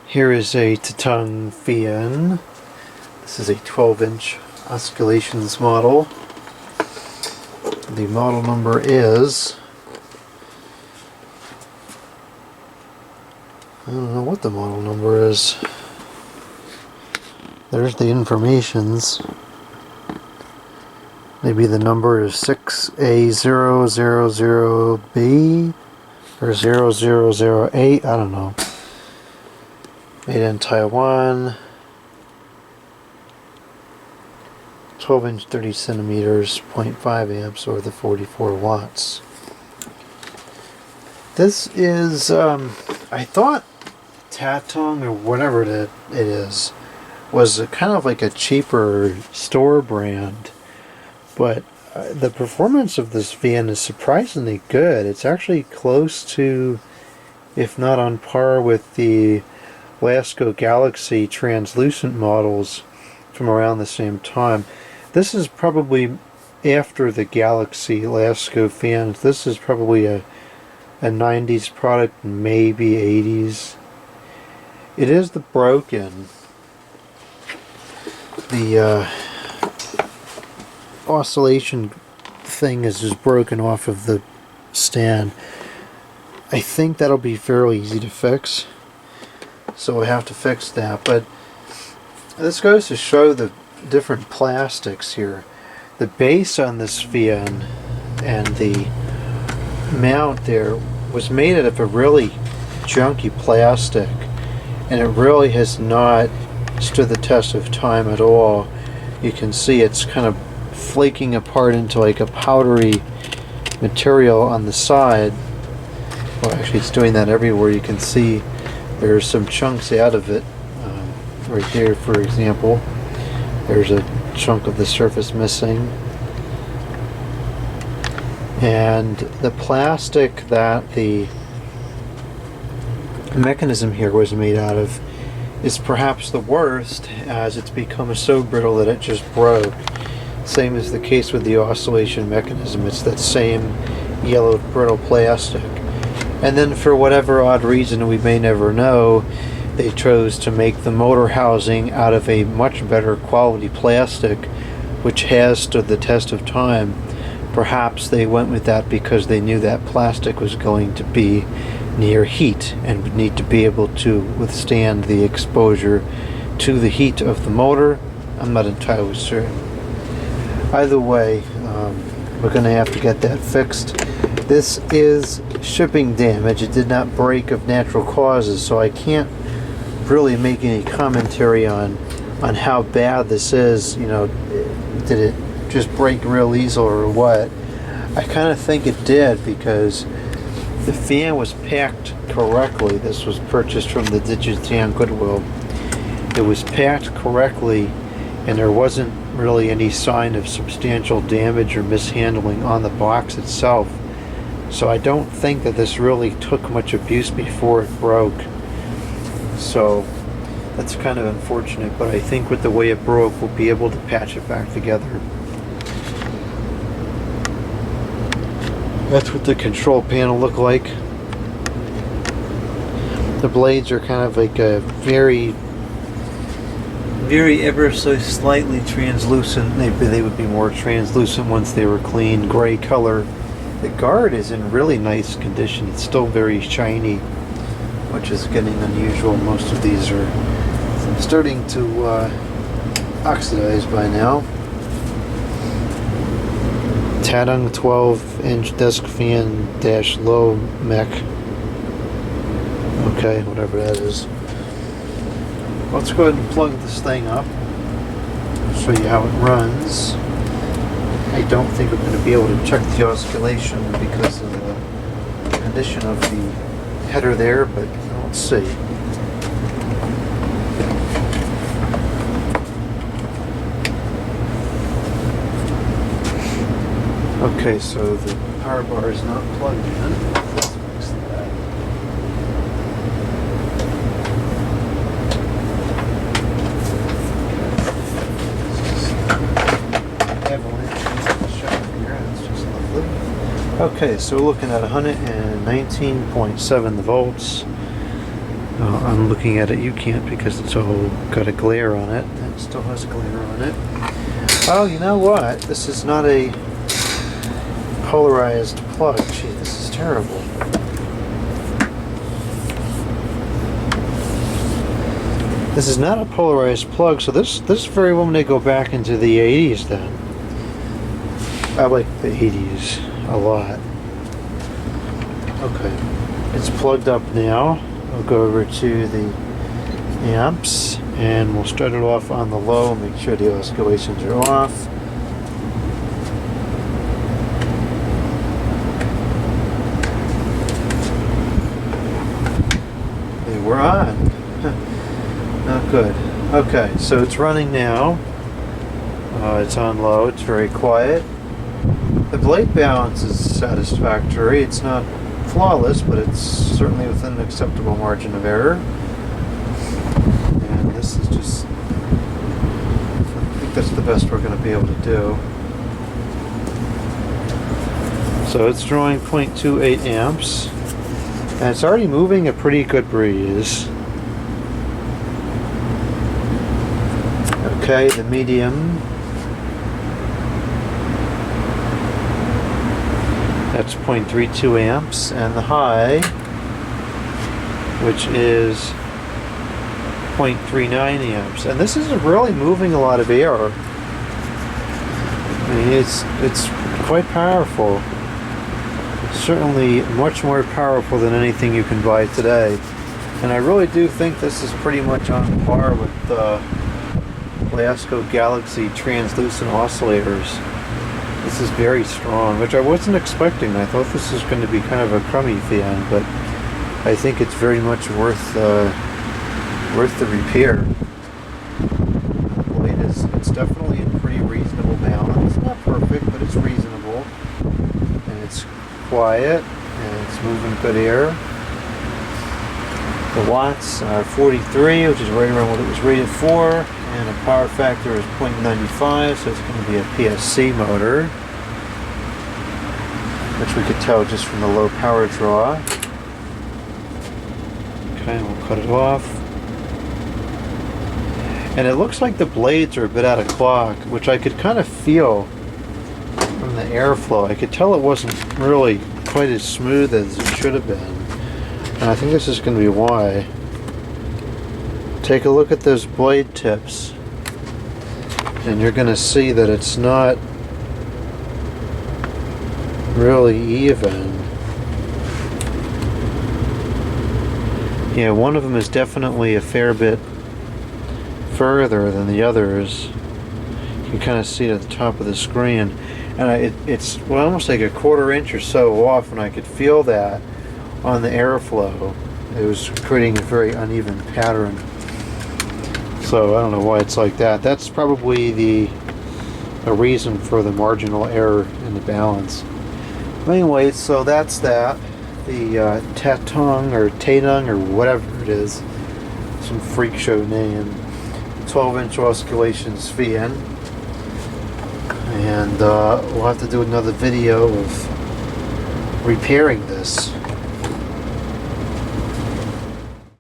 Here is a Tatung fan. This is a 12-inch Oscillations model. The model number is... I don't know what the model number is. There's the informations. Maybe the number is 6A000B or 0008, I don't know. Made in Taiwan. 12-inch, 30 centimeters, 0.5 amps, or the 44 watts. This is, I thought Tatung, or whatever it is, was kind of like a cheaper store brand. But the performance of this fan is surprisingly good. It's actually close to, if not on par with the Lasco Galaxy translucent models from around the same time. This is probably after the Galaxy Lasco fans. This is probably a 90s product, maybe 80s. It is the broken. The oscillation thing is just broken off of the stand. I think that'll be fairly easy to fix, so I have to fix that. But this goes to show the different plastics here. The base on this fan and the mount there was made out of a really junky plastic, and it really has not stood the test of time at all. You can see it's kind of flaking apart into like a powdery material on the side. Well, actually it's doing that everywhere. You can see there's some chunks out of it. Right there, for example, there's a chunk of the surface missing. And the plastic that the mechanism here was made out of is perhaps the worst, as it's become so brittle that it just broke. Same as the case with the oscillation mechanism. It's that same yellowed brittle plastic. And then for whatever odd reason we may never know, they chose to make the motor housing out of a much better quality plastic, which has stood the test of time. Perhaps they went with that because they knew that plastic was going to be near heat and would need to be able to withstand the exposure to the heat of the motor. I'm not entirely certain. Either way, we're going to have to get that fixed. This is shipping damage. It did not break of natural causes, so I can't really make any commentary on how bad this is. You know, did it just break real easily or what? I kind of think it did, because the fan was packed correctly. This was purchased from the Digitan Goodwill. It was packed correctly, and there wasn't really any sign of substantial damage or mishandling on the box itself. So I don't think that this really took much abuse before it broke. So that's kind of unfortunate, but I think with the way it broke, we'll be able to patch it back together. That's what the control panel looked like. The blades are kind of like a very ever so slightly translucent. They would be more translucent once they were clean, gray color. The guard is in really nice condition. It's still very shiny, which is getting unusual. Most of these are starting to oxidize by now. Tatung 12-inch desk fan dash low mech. Okay, whatever that is. Let's go ahead and plug this thing up. I'll show you how it runs. I don't think we're going to be able to check the oscillation because of the condition of the header there, but let's see. Okay, so the power bar is not plugged in. Let's fix that. Okay, so we're looking at 119.7 volts. I'm looking at it, you can't because it's all got a glare on it. It still has a glare on it. Oh, you know what? This is not a polarized plug. Gee, this is terrible. This is not a polarized plug, so this very well may go back into the 80s then. I like the 80s a lot. Okay, it's plugged up now. I'll go over to the amps and we'll start it off on the low, make sure the oscillations are off. They were on. Not good. Okay, so it's running now. It's on low, it's very quiet. The blade balance is satisfactory. It's not flawless, but it's certainly within an acceptable margin of error. And this is just, I think that's the best we're going to be able to do. So it's drawing 0.28 amps, and it's already moving a pretty good breeze. Okay, the medium, that's 0.32 amps, and the high, which is 0.39 amps. And this isn't really moving a lot of air. I mean, it's quite powerful. Certainly much more powerful than anything you can buy today. And I really do think this is pretty much on par with Glasgow Galaxy translucent oscillators. This is very strong, which I wasn't expecting. I thought this was going to be kind of a crummy fan, but I think it's very much worth the repair. The blade it's definitely in pretty reasonable balance. Not perfect, but it's reasonable, and it's quiet, and it's moving good air. The watts are 43, which is right around what it was rated for, and the power factor is 0.95, so it's going to be a PSC motor, which we could tell just from the low power draw. Okay, we'll cut it off. And it looks like the blades are a bit out of clock, which I could kind of feel from the airflow. I could tell it wasn't really quite as smooth as it should have been. And I think this is going to be why. Take a look at those blade tips, and you're going to see that it's not really even. Yeah, one of them is definitely a fair bit further than the others. You can kind of see it at the top of the screen, and it's well, almost like a quarter inch or so off, and I could feel that on the airflow. It was creating a very uneven pattern. So I don't know why it's like that. That's probably a reason for the marginal error in the balance. Anyway, so that's that. The Tatung or whatever it is, some freak show name, 12-inch oscillations VN, and we'll have to do another video of repairing this.